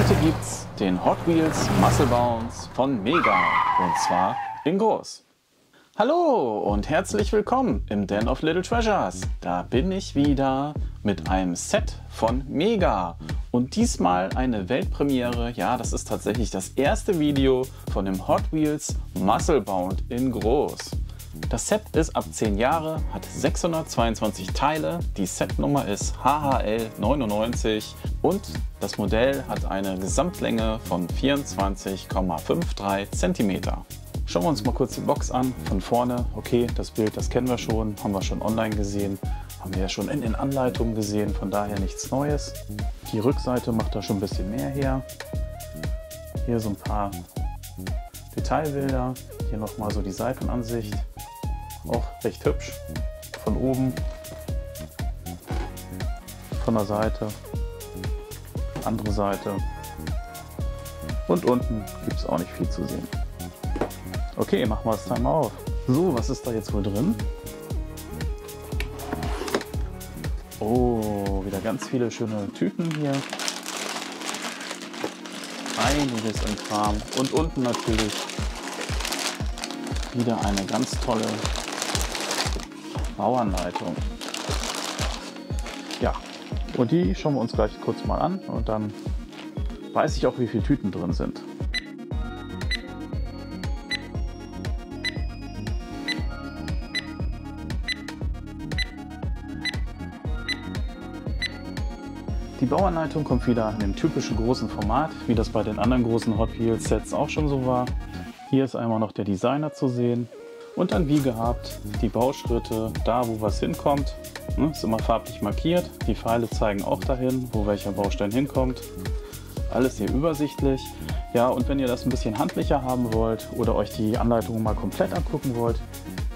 Heute gibt's den Hot Wheels Muscle Bounce von Mega und zwar in groß. Hallo und herzlich willkommen im Den of Little Treasures. Da bin ich wieder mit einem Set von Mega und diesmal eine Weltpremiere. Ja, das ist tatsächlich das erste Video von dem Hot Wheels Muscle Bound in groß. Das Set ist ab 10 Jahre, hat 622 Teile, die Setnummer ist HHL 99 und das Modell hat eine Gesamtlänge von 24,53 cm. Schauen wir uns mal kurz die Box an, von vorne. Okay, das Bild, das kennen wir schon, haben wir schon online gesehen, haben wir ja schon in den Anleitungen gesehen, von daher nichts Neues. Die Rückseite macht da schon ein bisschen mehr her. Hier so ein paar Detailbilder, hier nochmal so die Seitenansicht. Auch recht hübsch, von oben, von der Seite, andere Seite und unten gibt es auch nicht viel zu sehen. Okay, machen wir das Teil mal auf. So, was ist da jetzt wohl drin? Oh, wieder ganz viele schöne Tüten hier. Einiges an Kram und unten natürlich wieder eine ganz tolle Bauanleitung. Ja, und die schauen wir uns gleich kurz mal an und dann weiß ich auch, wie viele Tüten drin sind. Die Bauanleitung kommt wieder in dem typischen großen Format, wie das bei den anderen großen Hot Wheels Sets auch schon so war. Hier ist einmal noch der Designer zu sehen. Und dann wie gehabt die Bauschritte, da wo was hinkommt, ist immer farblich markiert. Die Pfeile zeigen auch dahin, wo welcher Baustein hinkommt. Alles hier übersichtlich. Ja, und wenn ihr das ein bisschen handlicher haben wollt oder euch die Anleitung mal komplett angucken wollt,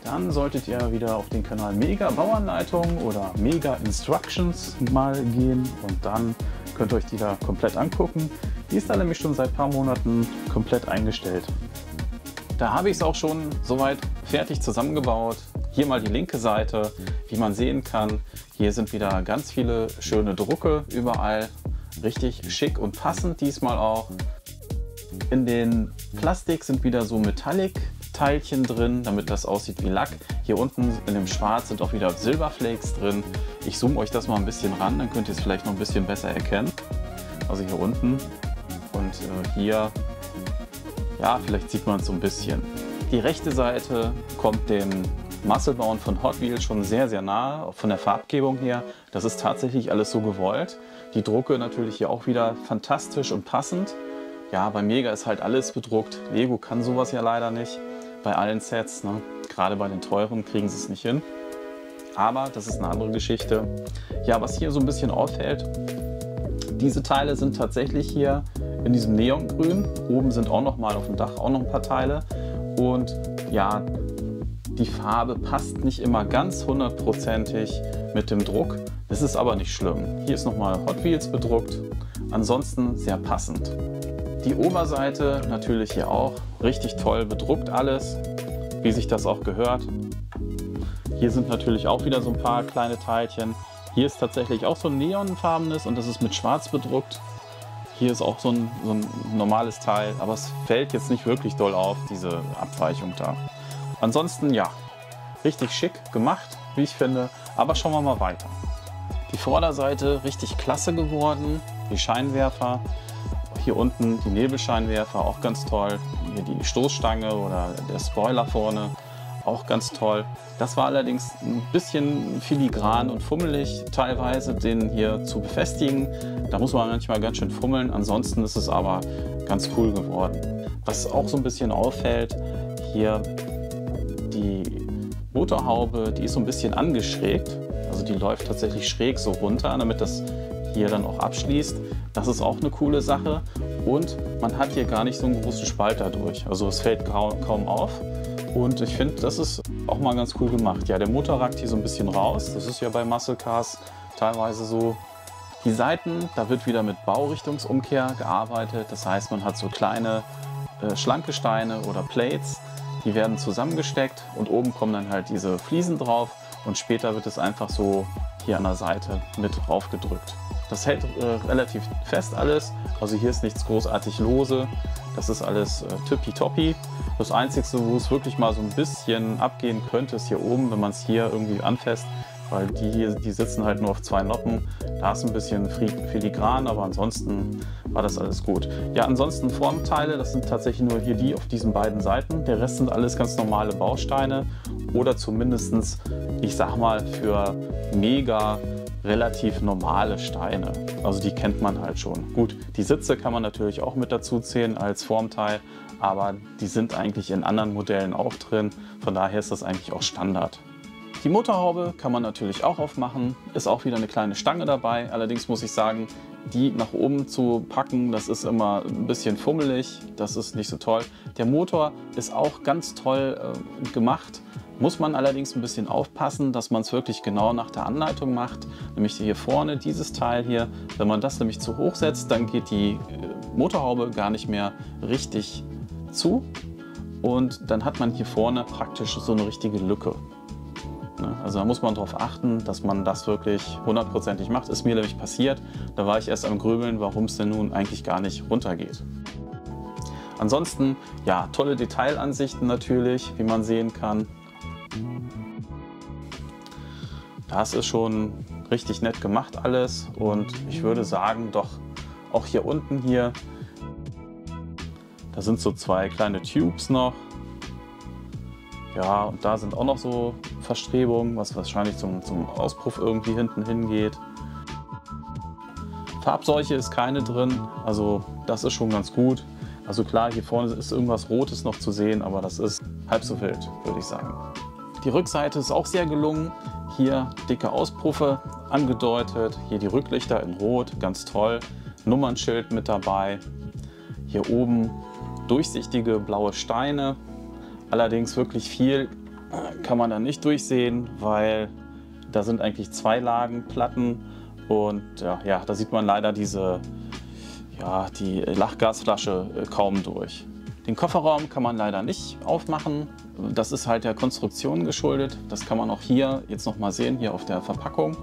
dann solltet ihr wieder auf den Kanal Mega Bauanleitung oder Mega Instructions mal gehen und dann könnt ihr euch die da komplett angucken. Die ist da nämlich schon seit ein paar Monaten komplett eingestellt. Da habe ich es auch schon soweit fertig zusammengebaut. Hier mal die linke Seite, wie man sehen kann. Hier sind wieder ganz viele schöne Drucke überall. Richtig schick und passend diesmal auch. In den Plastik sind wieder so Metallic-Teilchen drin, damit das aussieht wie Lack. Hier unten in dem Schwarz sind auch wieder Silberflakes drin. Ich zoome euch das mal ein bisschen ran, dann könnt ihr es vielleicht noch ein bisschen besser erkennen. Also hier unten und hier. Ja, vielleicht sieht man es so ein bisschen. Die rechte Seite kommt dem Muscle Bound von Hot Wheels schon sehr, sehr nahe, von der Farbgebung her. Das ist tatsächlich alles so gewollt. Die Drucke natürlich hier auch wieder fantastisch und passend. Ja, bei Mega ist halt alles bedruckt. Lego kann sowas ja leider nicht bei allen Sets. Ne? Gerade bei den teuren kriegen sie es nicht hin. Aber das ist eine andere Geschichte. Ja, was hier so ein bisschen auffällt, diese Teile sind tatsächlich hier in diesem Neongrün. Oben sind auch noch mal auf dem Dach auch noch ein paar Teile. Und ja, die Farbe passt nicht immer ganz hundertprozentig mit dem Druck. Das ist aber nicht schlimm. Hier ist noch mal Hot Wheels bedruckt. Ansonsten sehr passend. Die Oberseite natürlich hier auch richtig toll bedruckt alles, wie sich das auch gehört. Hier sind natürlich auch wieder so ein paar kleine Teilchen. Hier ist tatsächlich auch so ein neonfarbenes und das ist mit schwarz bedruckt. Hier ist auch so ein normales Teil, aber es fällt jetzt nicht wirklich doll auf, diese Abweichung da. Ansonsten ja, richtig schick gemacht, wie ich finde, aber schauen wir mal weiter. Die Vorderseite richtig klasse geworden, die Scheinwerfer, hier unten die Nebelscheinwerfer, auch ganz toll. Hier die Stoßstange oder der Spoiler vorne, auch ganz toll. Das war allerdings ein bisschen filigran und fummelig teilweise, den hier zu befestigen. Da muss man manchmal ganz schön fummeln, ansonsten ist es aber ganz cool geworden. Was auch so ein bisschen auffällt, hier die Motorhaube, die ist so ein bisschen angeschrägt. Also die läuft tatsächlich schräg so runter, damit das hier dann auch abschließt. Das ist auch eine coole Sache und man hat hier gar nicht so einen großen Spalt dadurch. Also es fällt kaum auf. Und ich finde, das ist auch mal ganz cool gemacht. Ja, der Motor ragt hier so ein bisschen raus. Das ist ja bei Muscle Cars teilweise so. Die Seiten, da wird wieder mit Baurichtungsumkehr gearbeitet. Das heißt, man hat so kleine schlanke Steine oder Plates. Die werden zusammengesteckt und oben kommen dann halt diese Fliesen drauf. Und später wird es einfach so hier an der Seite mit drauf gedrückt. Das hält relativ fest alles. Also hier ist nichts großartig lose. Das ist alles tippitoppi. Das Einzige, wo es wirklich mal so ein bisschen abgehen könnte, ist hier oben, wenn man es hier irgendwie anfasst. Weil die sitzen halt nur auf 2 Noppen. Da ist ein bisschen filigran, aber ansonsten war das alles gut. Ja, ansonsten Formteile, das sind tatsächlich nur hier die auf diesen beiden Seiten. Der Rest sind alles ganz normale Bausteine oder zumindest, ich sag mal, für mega relativ normale Steine. Also die kennt man halt schon. Gut, die Sitze kann man natürlich auch mit dazu zählen als Formteil, aber die sind eigentlich in anderen Modellen auch drin. Von daher ist das eigentlich auch Standard. Die Motorhaube kann man natürlich auch aufmachen, ist auch wieder eine kleine Stange dabei. Allerdings muss ich sagen, die nach oben zu packen, das ist immer ein bisschen fummelig, das ist nicht so toll. Der Motor ist auch ganz toll gemacht, muss man allerdings ein bisschen aufpassen, dass man es wirklich genau nach der Anleitung macht. Nämlich hier vorne, dieses Teil hier, wenn man das nämlich zu hoch setzt, dann geht die Motorhaube gar nicht mehr richtig zu und dann hat man hier vorne praktisch so eine richtige Lücke. Also da muss man darauf achten, dass man das wirklich hundertprozentig macht. Ist mir nämlich passiert. Da war ich erst am Grübeln, warum es denn nun eigentlich gar nicht runtergeht. Ansonsten, ja, tolle Detailansichten natürlich, wie man sehen kann. Das ist schon richtig nett gemacht alles und ich würde sagen, doch auch hier unten hier, da sind so 2 kleine Tubes noch. Ja, und da sind auch noch so Verstrebungen, was wahrscheinlich zum Auspuff irgendwie hinten hingeht. Farbseuche ist keine drin, also das ist schon ganz gut. Also klar, hier vorne ist irgendwas Rotes noch zu sehen, aber das ist halb so wild, würde ich sagen. Die Rückseite ist auch sehr gelungen. Hier dicke Auspuffe angedeutet, hier die Rücklichter in Rot, ganz toll. Nummernschild mit dabei. Hier oben durchsichtige blaue Steine. Allerdings wirklich viel kann man da nicht durchsehen, weil da sind eigentlich 2 Lagen Platten und ja, da sieht man leider die Lachgasflasche kaum durch. Den Kofferraum kann man leider nicht aufmachen. Das ist halt der Konstruktion geschuldet. Das kann man auch hier jetzt noch mal sehen, hier auf der Verpackung.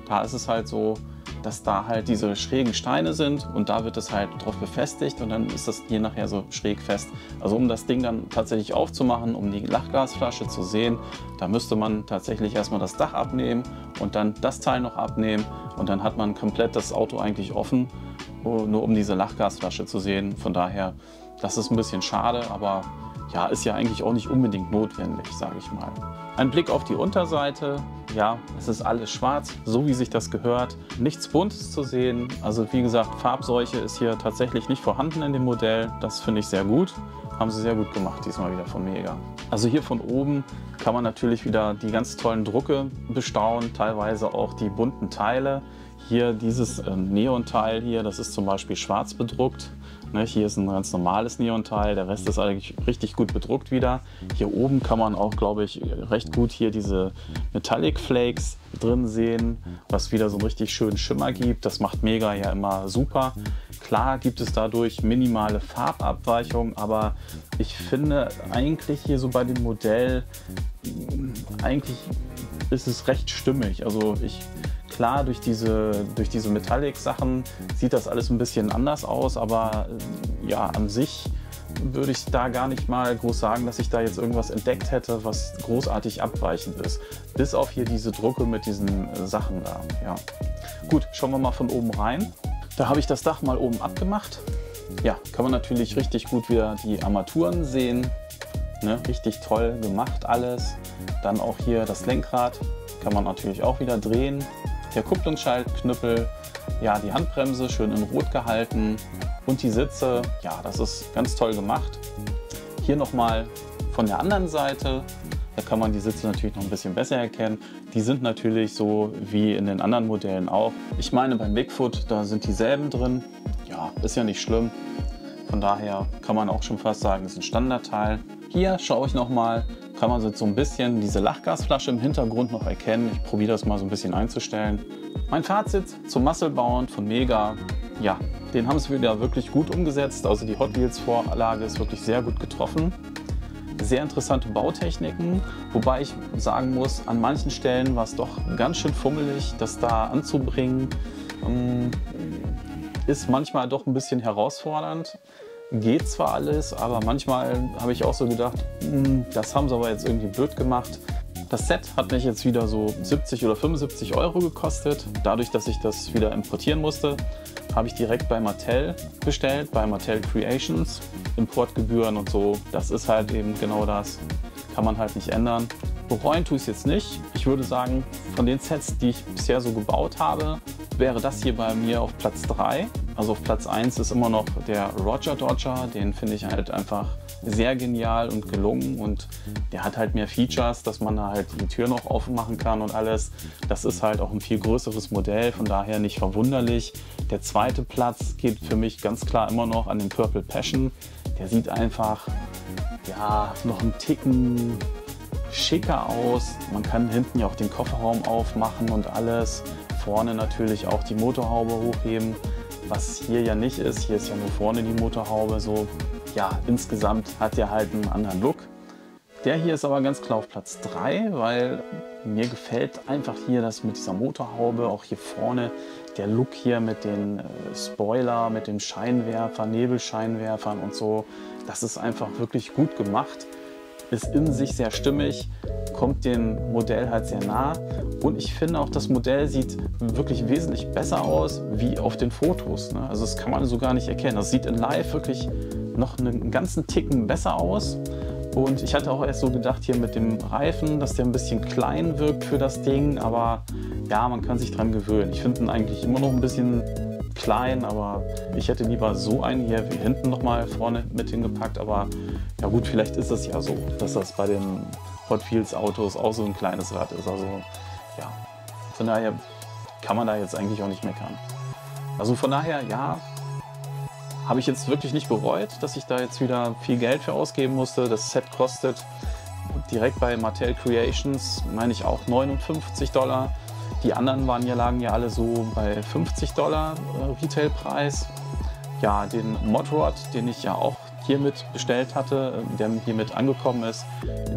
Da ist es halt so, dass da halt diese schrägen Steine sind und da wird es halt drauf befestigt und dann ist das hier nachher so schräg fest. Also um das Ding dann tatsächlich aufzumachen, um die Lachgasflasche zu sehen, da müsste man tatsächlich erstmal das Dach abnehmen und dann das Teil noch abnehmen und dann hat man komplett das Auto eigentlich offen, nur um diese Lachgasflasche zu sehen. Von daher, das ist ein bisschen schade, aber ja, ist ja eigentlich auch nicht unbedingt notwendig, sage ich mal. Ein Blick auf die Unterseite. Ja, es ist alles schwarz, so wie sich das gehört. Nichts Buntes zu sehen. Also wie gesagt, Farbseuche ist hier tatsächlich nicht vorhanden in dem Modell. Das finde ich sehr gut. Haben sie sehr gut gemacht, diesmal wieder von Mega. Also hier von oben kann man natürlich wieder die ganz tollen Drucke bestaunen, teilweise auch die bunten Teile. Hier dieses Neonteil hier, das ist zum Beispiel schwarz bedruckt. Hier ist ein ganz normales Neonteil, der Rest ist eigentlich richtig gut bedruckt wieder. Hier oben kann man auch, glaube ich, recht gut hier diese Metallic Flakes drin sehen, was wieder so einen richtig schönen Schimmer gibt. Das macht Mega ja immer super. Klar gibt es dadurch minimale Farbabweichungen, aber ich finde eigentlich hier so bei dem Modell, eigentlich ist es recht stimmig. Also klar, durch diese Metallic-Sachen sieht das alles ein bisschen anders aus, aber ja, an sich würde ich da gar nicht mal groß sagen, dass ich da jetzt irgendwas entdeckt hätte, was großartig abweichend ist. Bis auf hier diese Drucke mit diesen Sachen da. Ja. Gut, schauen wir mal von oben rein. Da habe ich das Dach mal oben abgemacht. Ja, kann man natürlich richtig gut wieder die Armaturen sehen. Ne, richtig toll gemacht alles. Dann auch hier das Lenkrad kann man natürlich auch wieder drehen. Der Kupplungsschaltknüppel, ja, die Handbremse schön in Rot gehalten und die Sitze, ja, das ist ganz toll gemacht. Hier nochmal von der anderen Seite, da kann man die Sitze natürlich noch ein bisschen besser erkennen. Die sind natürlich so wie in den anderen Modellen auch. Ich meine, beim Bigfoot, da sind dieselben drin. Ja, ist ja nicht schlimm. Von daher kann man auch schon fast sagen, das ist ein Standardteil. Hier schaue ich nochmal, kann man so ein bisschen diese Lachgasflasche im Hintergrund noch erkennen. Ich probiere das mal so ein bisschen einzustellen. Mein Fazit zum Muscle-Bound von Mega, ja, den haben sie wieder wirklich gut umgesetzt. Also die Hot Wheels Vorlage ist wirklich sehr gut getroffen. Sehr interessante Bautechniken, wobei ich sagen muss, an manchen Stellen war es doch ganz schön fummelig, das da anzubringen. ist manchmal doch ein bisschen herausfordernd. Geht zwar alles, aber manchmal habe ich auch so gedacht, das haben sie aber jetzt irgendwie blöd gemacht. Das Set hat mich jetzt wieder so 70 oder 75 Euro gekostet. Dadurch, dass ich das wieder importieren musste, habe ich direkt bei Mattel bestellt, bei Mattel Creations. Importgebühren und so, das ist halt eben genau das. Kann man halt nicht ändern. Bereuen tue ich es jetzt nicht. Ich würde sagen, von den Sets, die ich bisher so gebaut habe, wäre das hier bei mir auf Platz 3. Also auf Platz 1 ist immer noch der Roger Dodger. Den finde ich halt einfach sehr genial und gelungen. Und der hat halt mehr Features, dass man da halt die Tür noch aufmachen kann und alles. Das ist halt auch ein viel größeres Modell, von daher nicht verwunderlich. Der zweite Platz geht für mich ganz klar immer noch an den Purple Passion. Der sieht einfach, ja, noch einen Ticken schicker aus. Man kann hinten ja auch den Kofferraum aufmachen und alles. Vorne natürlich auch die Motorhaube hochheben, was hier ja nicht ist. Hier ist ja nur vorne die Motorhaube. So, ja, insgesamt hat der halt einen anderen Look. Der hier ist aber ganz klar auf Platz 3, weil mir gefällt einfach hier das mit dieser Motorhaube, auch hier vorne der Look hier mit den Spoiler, mit den Scheinwerfern, Nebelscheinwerfern und so. Das ist einfach wirklich gut gemacht. Ist in sich sehr stimmig, kommt dem Modell halt sehr nah und ich finde auch, das Modell sieht wirklich wesentlich besser aus wie auf den Fotos. Ne? Also das kann man so gar nicht erkennen. Das sieht in Live wirklich noch einen ganzen Ticken besser aus. Und ich hatte auch erst so gedacht hier mit dem Reifen, dass der ein bisschen klein wirkt für das Ding, aber ja, man kann sich dran gewöhnen. Ich finde ihn eigentlich immer noch ein bisschen klein, aber ich hätte lieber so einen hier wie hinten noch mal vorne mit hingepackt, aber ja gut, vielleicht ist es ja so, dass das bei den Hot Wheels Autos auch so ein kleines Rad ist, also ja, von daher kann man da jetzt eigentlich auch nicht meckern. Also von daher, ja, habe ich jetzt wirklich nicht bereut, dass ich da jetzt wieder viel Geld für ausgeben musste. Das Set kostet direkt bei Mattel Creations, meine ich, auch $59. Die anderen lagen ja alle so bei $50 Retailpreis. Ja, den Modrod, den ich ja auch hiermit bestellt hatte, der hiermit angekommen ist,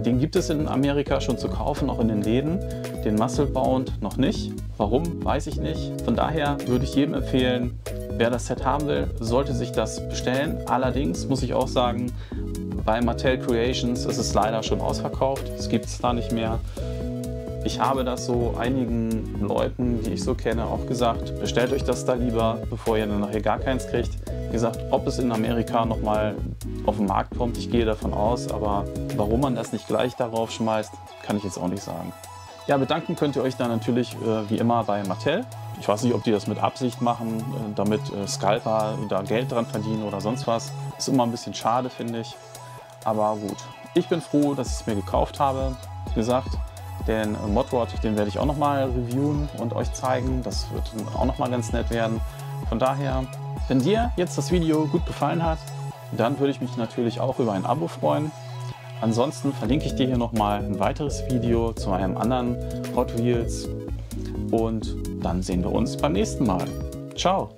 den gibt es in Amerika schon zu kaufen, auch in den Läden. Den Muscle-Bound noch nicht. Warum, weiß ich nicht. Von daher würde ich jedem empfehlen, wer das Set haben will, sollte sich das bestellen. Allerdings muss ich auch sagen, bei Mattel Creations ist es leider schon ausverkauft. Es gibt es da nicht mehr. Ich habe das so einigen Leuten, die ich so kenne, auch gesagt, bestellt euch das da lieber, bevor ihr dann nachher gar keins kriegt. Wie gesagt, ob es in Amerika nochmal auf den Markt kommt, ich gehe davon aus, aber warum man das nicht gleich darauf schmeißt, kann ich jetzt auch nicht sagen. Ja, bedanken könnt ihr euch dann natürlich wie immer bei Mattel. Ich weiß nicht, ob die das mit Absicht machen, damit Scalper da Geld dran verdienen oder sonst was. Ist immer ein bisschen schade, finde ich. Aber gut, ich bin froh, dass ich es mir gekauft habe. Wie gesagt, den Modrod, den werde ich auch nochmal reviewen und euch zeigen. Das wird auch nochmal ganz nett werden. Von daher, wenn dir jetzt das Video gut gefallen hat, dann würde ich mich natürlich auch über ein Abo freuen. Ansonsten verlinke ich dir hier nochmal ein weiteres Video zu einem anderen Hot Wheels und dann sehen wir uns beim nächsten Mal. Ciao!